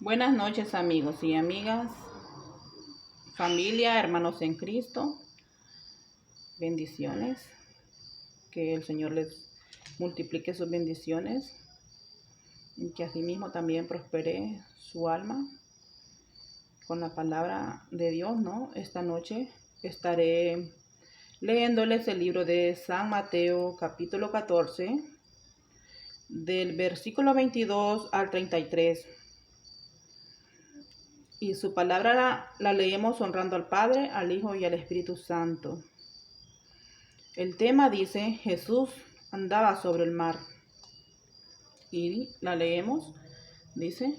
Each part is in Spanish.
Buenas noches, amigos y amigas, familia, hermanos en Cristo. Bendiciones. Que el Señor les multiplique sus bendiciones y que asimismo también prospere su alma con la palabra de Dios, ¿no? Esta noche estaré leyéndoles el libro de San Mateo, capítulo 14, del versículo 22 al 33. Y su palabra la leemos honrando al Padre, al Hijo y al Espíritu Santo. El tema dice: Jesús andaba sobre el mar. Y la leemos. Dice: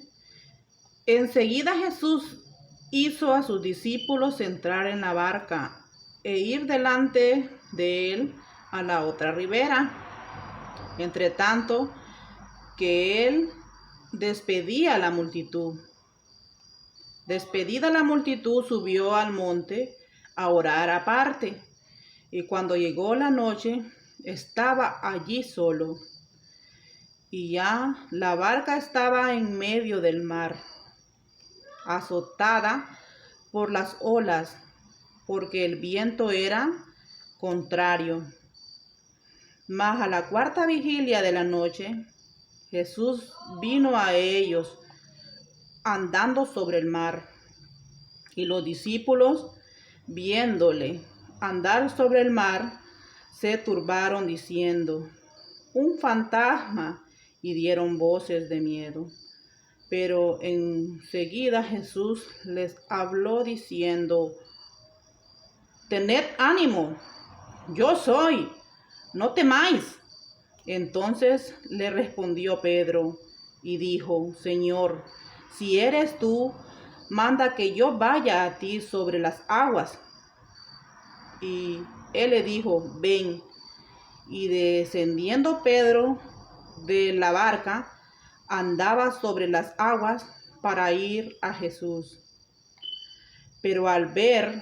enseguida Jesús hizo a sus discípulos entrar en la barca e ir delante de él a la otra ribera. Entre tanto que él despedía a la multitud. Despedida la multitud, subió al monte a orar aparte. Y cuando llegó la noche, estaba allí solo. Y ya la barca estaba en medio del mar, azotada por las olas, porque el viento era contrario. Mas a la cuarta vigilia de la noche, Jesús vino a ellos andando sobre el mar. Y los discípulos, viéndole andar sobre el mar, se turbaron diciendo: un fantasma, y dieron voces de miedo. Pero enseguida Jesús les habló diciendo: tened ánimo, yo soy, no temáis. Entonces le respondió Pedro y dijo: Señor, si eres tú, manda que yo vaya a ti sobre las aguas. Y él le dijo: ven. Y descendiendo Pedro de la barca, andaba sobre las aguas para ir a Jesús. Pero al ver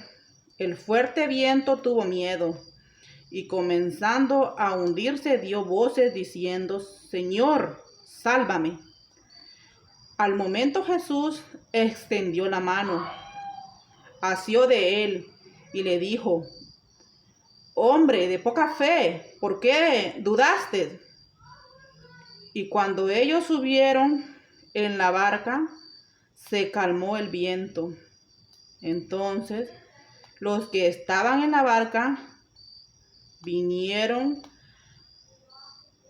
el fuerte viento tuvo miedo, y comenzando a hundirse dio voces diciendo: Señor, sálvame. Al momento Jesús extendió la mano, asió de él y le dijo: hombre de poca fe, ¿por qué dudaste? Y cuando ellos subieron en la barca, se calmó el viento. Entonces los que estaban en la barca vinieron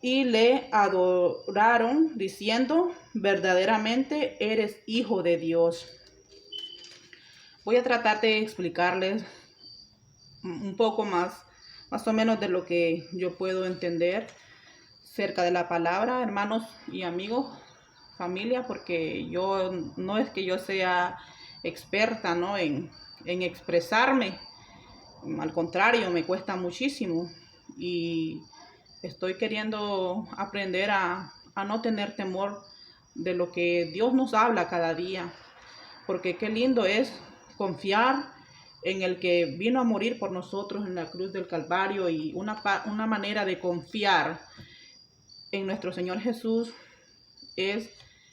y le adoraron, diciendo: verdaderamente eres Hijo de Dios. Voy a tratar de explicarles un poco más o menos de lo que yo puedo entender cerca de la palabra, hermanos y amigos, familia, porque yo no es que yo sea experta, ¿no?, en expresarme. Al contrario, me cuesta muchísimo y estoy queriendo aprender a no tener temor de lo que Dios nos habla cada día, porque qué lindo es confiar en el que vino a morir por nosotros en la cruz del Calvario, y una manera de confiar en nuestro Señor Jesús es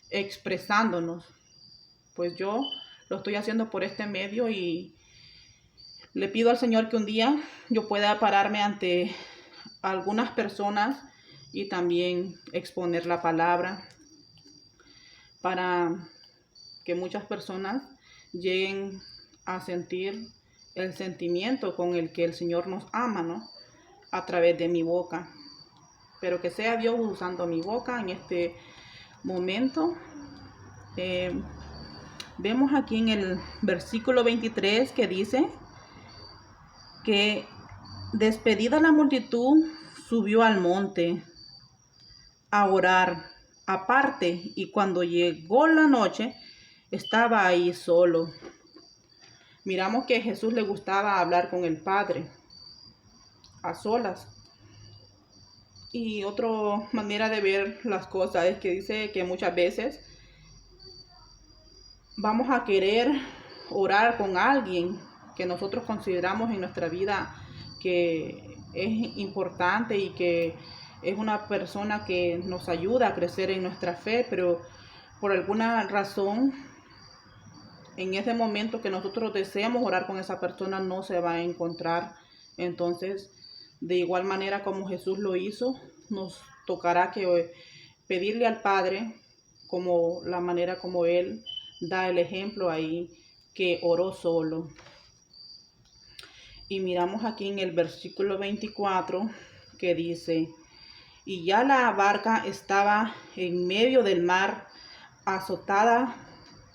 expresándonos. Pues yo lo estoy haciendo por este medio y le pido al Señor que un día yo pueda pararme ante algunas personas y también exponer la palabra, para que muchas personas lleguen a sentir el sentimiento con el que el Señor nos ama, ¿no?, a través de mi boca. Pero que sea Dios usando mi boca en este momento. Vemos aquí en el versículo 23 que dice que despedida la multitud, subió al monte a orar aparte, y cuando llegó la noche, estaba ahí solo. Miramos que a Jesús le gustaba hablar con el Padre a solas. Y otra manera de ver las cosas es que dice que muchas veces vamos a querer orar con alguien que nosotros consideramos en nuestra vida que es importante y que es una persona que nos ayuda a crecer en nuestra fe, pero por alguna razón, en ese momento que nosotros deseamos orar con esa persona, no se va a encontrar. Entonces, de igual manera como Jesús lo hizo, nos tocará que pedirle al Padre, como la manera como Él da el ejemplo ahí, que oró solo. Y miramos aquí en el versículo 24 que dice: y ya la barca estaba en medio del mar, azotada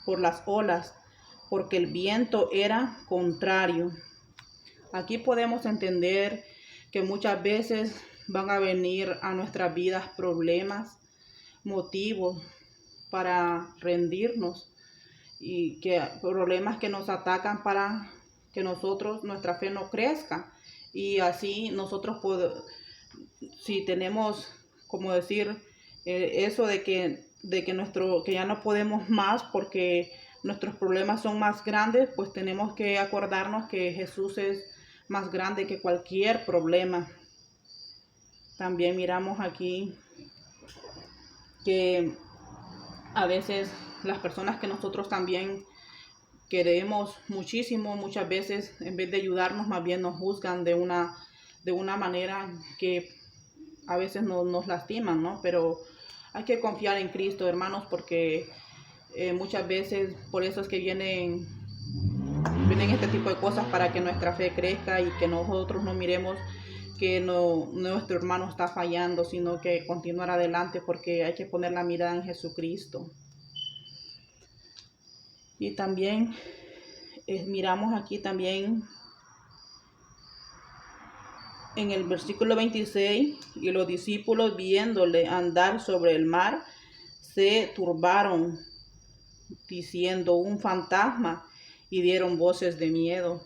por las olas, porque el viento era contrario. Aquí podemos entender que muchas veces van a venir a nuestras vidas problemas, motivos para rendirnos, y que problemas que nos atacan para que nuestra fe no crezca. Y así nosotros si tenemos, como decir, eso de que ya no podemos más porque nuestros problemas son más grandes, pues tenemos que acordarnos que Jesús es más grande que cualquier problema. También miramos aquí que a veces las personas que nosotros también queremos muchísimo, muchas veces en vez de ayudarnos, más bien nos juzgan de una manera que a veces nos lastiman, ¿no? Pero hay que confiar en Cristo, hermanos, porque muchas veces por eso es que vienen este tipo de cosas, para que nuestra fe crezca y que nosotros no miremos que nuestro hermano está fallando, sino que continuar adelante, porque hay que poner la mirada en Jesucristo. Y también miramos aquí también en el versículo 26, y los discípulos, viéndole andar sobre el mar, se turbaron, diciendo: un fantasma, y dieron voces de miedo.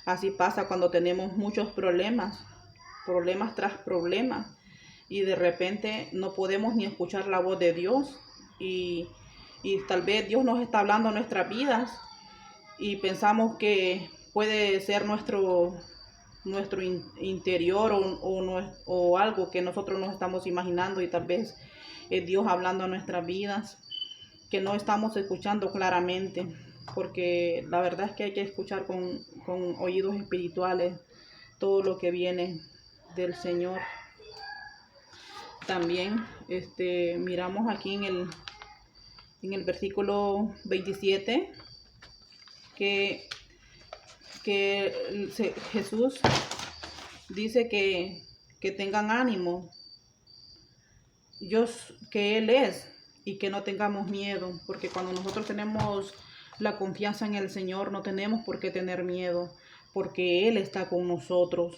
Así pasa cuando tenemos muchos problemas tras problemas, y de repente no podemos ni escuchar la voz de Dios, y tal vez Dios nos está hablando en nuestras vidas, y pensamos que puede ser nuestro interior o algo que nosotros nos estamos imaginando, y tal vez es Dios hablando en nuestras vidas, que no estamos escuchando claramente, porque la verdad es que hay que escuchar con oídos espirituales todo lo que viene del Señor. También miramos aquí en el versículo 27 que Jesús dice que tengan ánimo, que Él es, y que no tengamos miedo, porque cuando nosotros tenemos la confianza en el Señor, no tenemos por qué tener miedo, porque Él está con nosotros.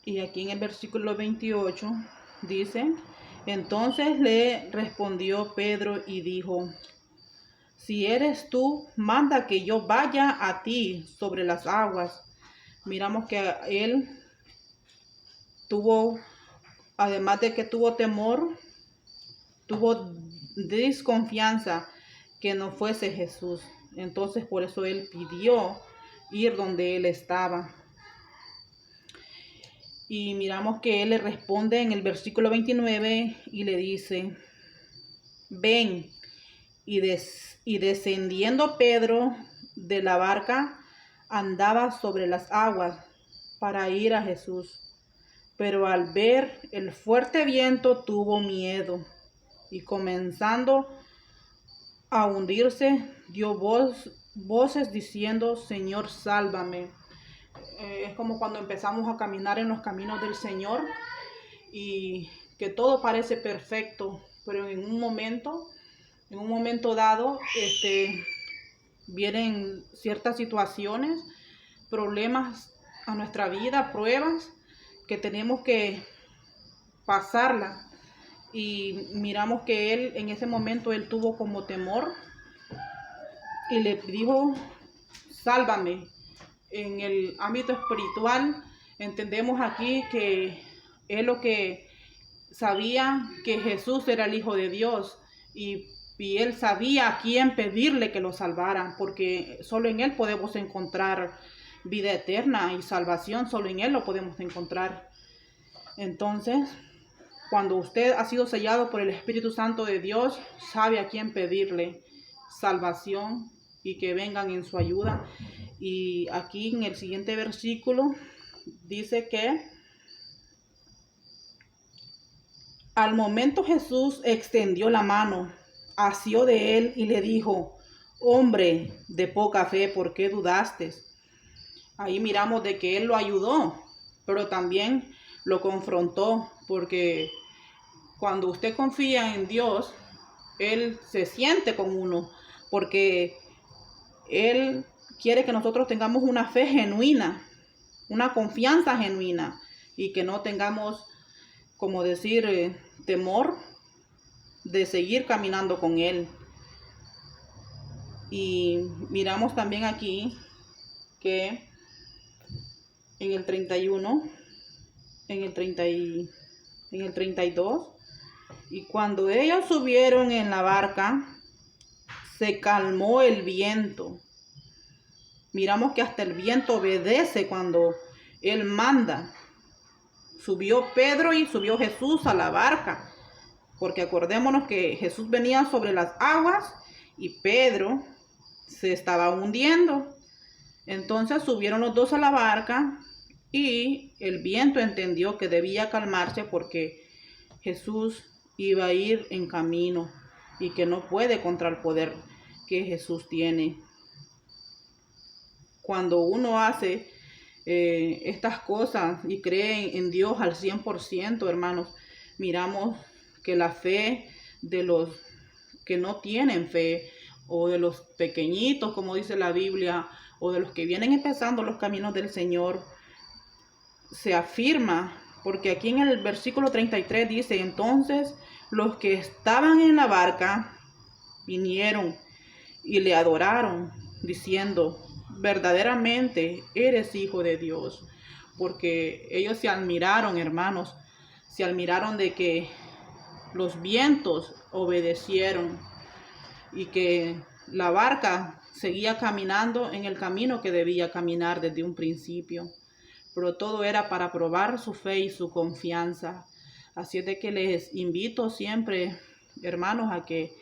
Y aquí en el versículo 28 dice: entonces le respondió Pedro y dijo: si eres tú, manda que yo vaya a ti sobre las aguas. Miramos que él tuvo, además de que tuvo temor, tuvo desconfianza que no fuese Jesús. Entonces por eso él pidió ir donde él estaba. Y miramos que él le responde en el versículo 29 y le dice: ven. Y descendiendo Pedro de la barca, andaba sobre las aguas para ir a Jesús. Pero al ver el fuerte viento tuvo miedo, y comenzando a hundirse, dio voces diciendo: Señor, sálvame. Es como cuando empezamos a caminar en los caminos del Señor y que todo parece perfecto, pero en un momento dado, vienen ciertas situaciones, problemas a nuestra vida, pruebas que tenemos que pasarla. Y miramos que él en ese momento él tuvo como temor y le dijo: sálvame. En el ámbito espiritual entendemos aquí que él lo que sabía que Jesús era el Hijo de Dios, y él sabía a quién pedirle que lo salvara, porque solo en él podemos encontrar vida eterna y salvación, solo en él lo podemos encontrar. Entonces Cuando usted ha sido sellado por el Espíritu Santo de Dios, sabe a quién pedirle salvación y que vengan en su ayuda. Y aquí en el siguiente versículo dice que al momento Jesús extendió la mano, asió de él y le dijo: hombre de poca fe, ¿por qué dudaste? Ahí miramos de que él lo ayudó, pero también lo confrontó, porque cuando usted confía en Dios, Él se siente con uno, porque Él quiere que nosotros tengamos una fe genuina, una confianza genuina, y que no tengamos, como decir, temor de seguir caminando con Él. Y miramos también aquí que en el 31, en el 32, y cuando ellos subieron en la barca, se calmó el viento. Miramos que hasta el viento obedece cuando Él manda. Subió Pedro y subió Jesús a la barca, porque acordémonos que Jesús venía sobre las aguas y Pedro se estaba hundiendo. Entonces subieron los dos a la barca y el viento entendió que debía calmarse porque Jesús iba a ir en camino y que no puede contra el poder que Jesús tiene. Cuando uno hace estas cosas y cree en Dios al 100%, hermanos, miramos que la fe de los que no tienen fe, o de los pequeñitos, como dice la Biblia, o de los que vienen empezando los caminos del Señor, se afirma, porque aquí en el versículo 33 dice: entonces los que estaban en la barca vinieron y le adoraron, diciendo: verdaderamente eres hijo de Dios. Porque ellos se admiraron, hermanos, se admiraron de que los vientos obedecieron y que la barca seguía caminando en el camino que debía caminar desde un principio. Pero todo era para probar su fe y su confianza. Así es de que les invito siempre, hermanos, a que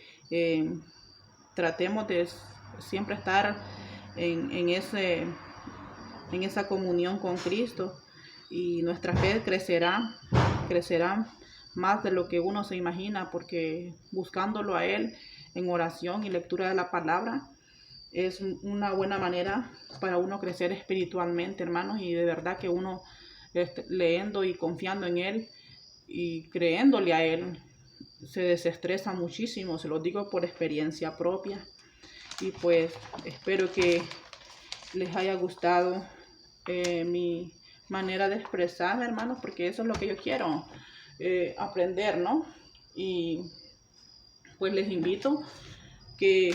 tratemos de siempre estar en esa comunión con Cristo, y nuestra fe crecerá más de lo que uno se imagina, porque buscándolo a Él en oración y lectura de la palabra es una buena manera para uno crecer espiritualmente, hermanos, y de verdad que uno leyendo y confiando en Él y creyéndole a Él se desestresa muchísimo, se lo digo por experiencia propia. Y pues espero que les haya gustado mi manera de expresar, hermanos, porque eso es lo que yo quiero aprender, ¿no? Y pues les invito que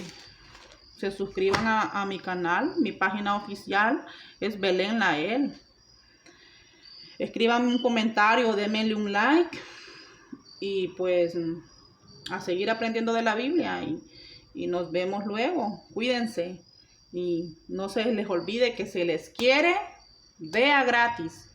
se suscriban a mi canal. Mi página oficial es Belén Lael. Escríbanme un comentario, denme un like y pues a seguir aprendiendo de la Biblia, y nos vemos luego. Cuídense y no se les olvide que se les quiere, vea gratis.